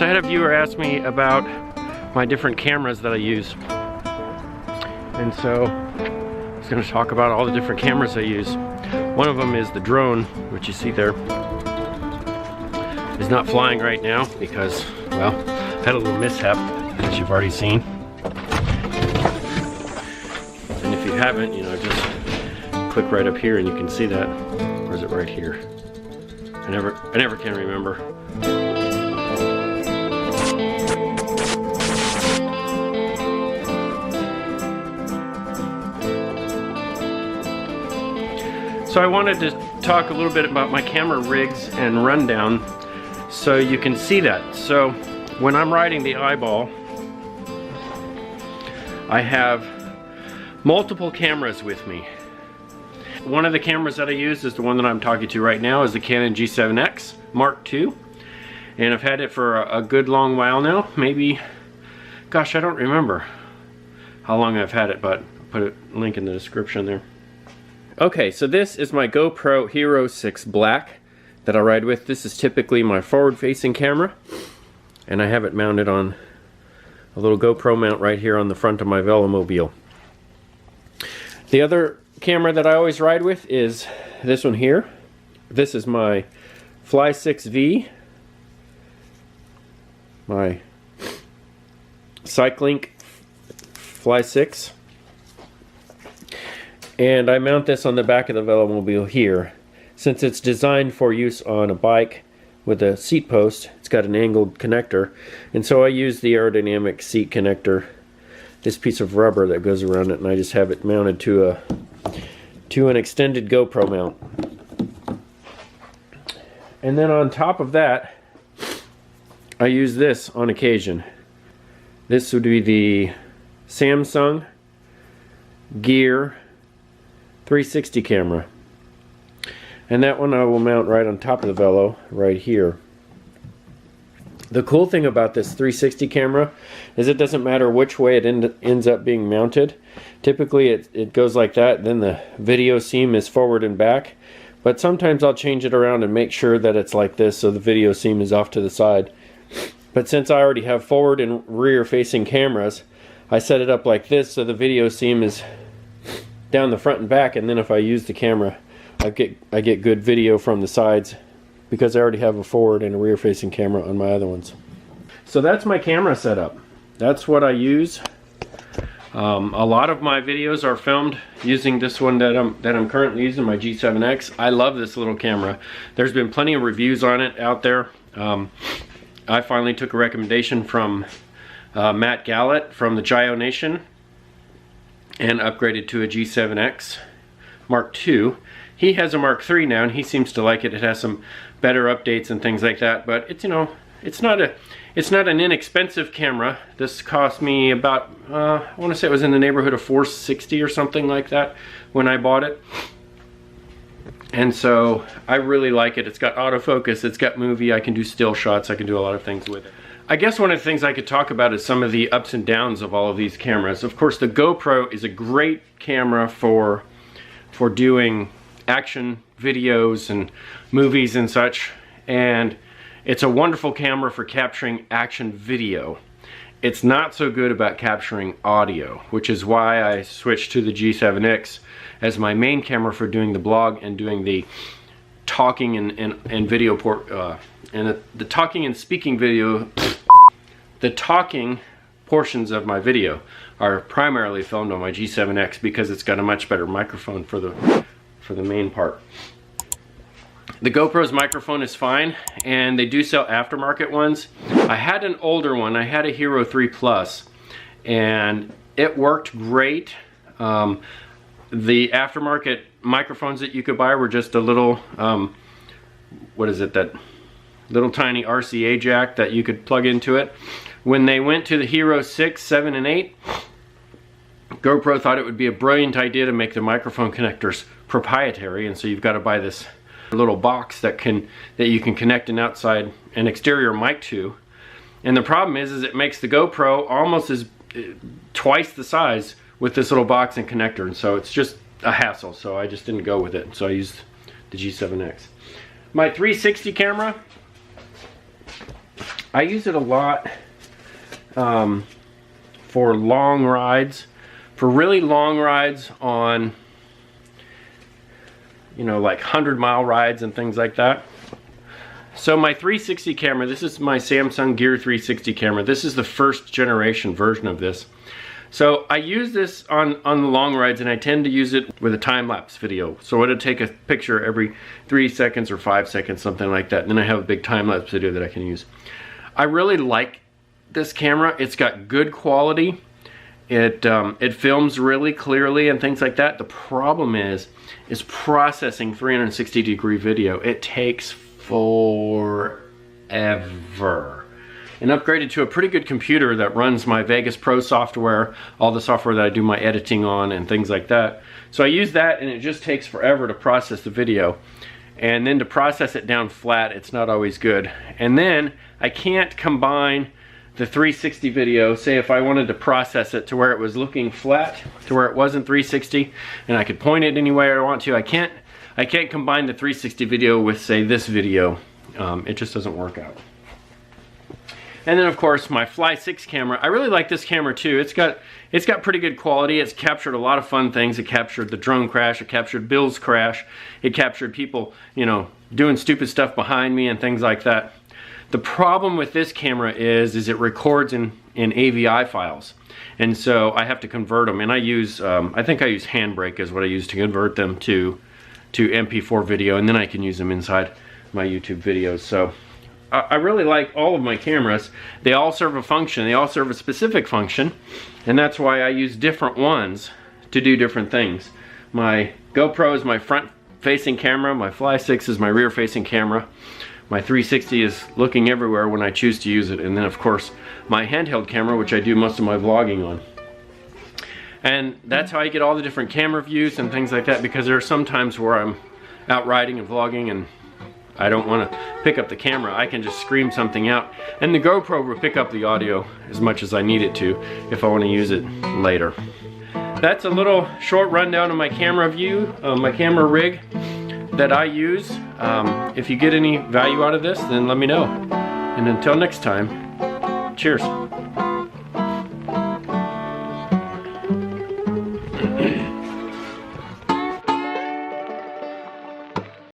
So I had a viewer ask me about my different cameras that I use. And so I was going to talk about all the different cameras I use. One of them is the drone, which you see there. It's not flying right now because, well, I had a little mishap, as you've already seen. And if you haven't, you know, just click right up here and you can see that. Or is it right here? I never can remember. So I wanted to talk a little bit about my camera rigs and rundown so you can see that. So when I'm riding the eyeball, I have multiple cameras with me. One of the cameras that I use is the one that I'm talking to right now, is the Canon G7X Mark II. And I've had it for a good long while now. Maybe, gosh, I don't remember how long I've had it, but I'll put a link in the description there. Okay, so this is my GoPro Hero 6 Black that I ride with. This is typically my forward-facing camera, and I have it mounted on a little GoPro mount right here on the front of my Velomobile. The other camera that I always ride with is this one here. This is my Fly 6V, my Cyclink Fly 6. And I mount this on the back of the Velomobile here. Since it's designed for use on a bike with a seat post, it's got an angled connector. And so I use the aerodynamic seat connector, this piece of rubber that goes around it, and I just have it mounted to an extended GoPro mount. And then on top of that, I use this on occasion. This would be the Samsung Gear 360 camera, and that one I will mount right on top of the Velo right here. The cool thing about this 360 camera is it doesn't matter which way it ends up being mounted. Typically it goes like that, then the video seam is forward and back, but sometimes I'll change it around and make sure that it's like this so the video seam is off to the side. But since I already have forward and rear facing cameras, I set it up like this so the video seam is down the front and back, and then if I use the camera, I get good video from the sides because I already have a forward and a rear facing camera on my other ones. So that's my camera setup. That's what I use. A lot of my videos are filmed using this one that I'm currently using, my G7X. I love this little camera. There's been plenty of reviews on it out there. I finally took a recommendation from Matt Gallett from the Gio Nation and upgraded to a G7X Mark II. He has a Mark III now, and he seems to like it. It has some better updates and things like that. But it's, you know, it's not an inexpensive camera. This cost me about I want to say it was in the neighborhood of $460 or something like that when I bought it. And so I really like it. It's got autofocus, it's got movie, I can do still shots, I can do a lot of things with it. I guess one of the things I could talk about is some of the ups and downs of all of these cameras. Of course, the GoPro is a great camera for doing action videos and movies and such, and it's a wonderful camera for capturing action video. It's not so good about capturing audio, which is why I switched to the G7X as my main camera for doing the blog and doing the talking and video the talking and speaking video. The talking portions of my video are primarily filmed on my G7X because it's got a much better microphone for the main part. The GoPro's microphone is fine, and they do sell aftermarket ones. I had an older one. I had a Hero 3 Plus, and it worked great. The aftermarket microphones that you could buy were just a little, what is it, that little tiny RCA jack that you could plug into it. When they went to the Hero 6, 7, and 8, GoPro thought it would be a brilliant idea to make the microphone connectors proprietary, and so you've got to buy this little box that you can connect an exterior mic to. And the problem is it makes the GoPro almost twice the size with this little box and connector, and so it's just a hassle, so I just didn't go with it. So I used the G7X. My 360 camera, I use it a lot for long rides, for really long rides on, you know, like 100-mile rides and things like that. So my 360 camera, this is my Samsung Gear 360 camera. This is the first generation version of this. So I use this on the long rides, and I tend to use it with a time-lapse video. So it'll take a picture every 3 seconds or 5 seconds, something like that. And then I have a big time-lapse video that I can use. I really like this camera. It's got good quality. It films really clearly and things like that. The problem is processing 360-degree video. It takes forever. And upgraded to a pretty good computer that runs my Vegas Pro software, all the software that I do my editing on and things like that. So I use that, and it just takes forever to process the video. And then to process it down flat, it's not always good. And then I can't combine the 360 video, say if I wanted to process it to where it was looking flat, to where it wasn't 360, and I could point it any way I want to. I can't combine the 360 video with, say, this video. It just doesn't work out. And then of course my Fly 6 camera. I really like this camera too. It's got pretty good quality. It's captured a lot of fun things. It captured the drone crash. It captured Bill's crash. It captured people, you know, doing stupid stuff behind me and things like that. The problem with this camera is it records in AVI files, and so I have to convert them. And I use, I think I use Handbrake is what I use to convert them to MP4 video, and then I can use them inside my YouTube videos. So I really like all of my cameras. They all serve a function. They all serve a specific function, and that's why I use different ones to do different things. My GoPro is my front-facing camera. My Fly 6 is my rear-facing camera. My 360 is looking everywhere when I choose to use it. And then, of course, my handheld camera, which I do most of my vlogging on. And that's how I get all the different camera views and things like that, because there are some times where I'm out riding and vlogging and I don't want to pick up the camera. I can just scream something out, and the GoPro will pick up the audio as much as I need it to if I want to use it later. That's a little short rundown of my camera view, my camera rig that I use. If you get any value out of this, then let me know. And until next time, cheers.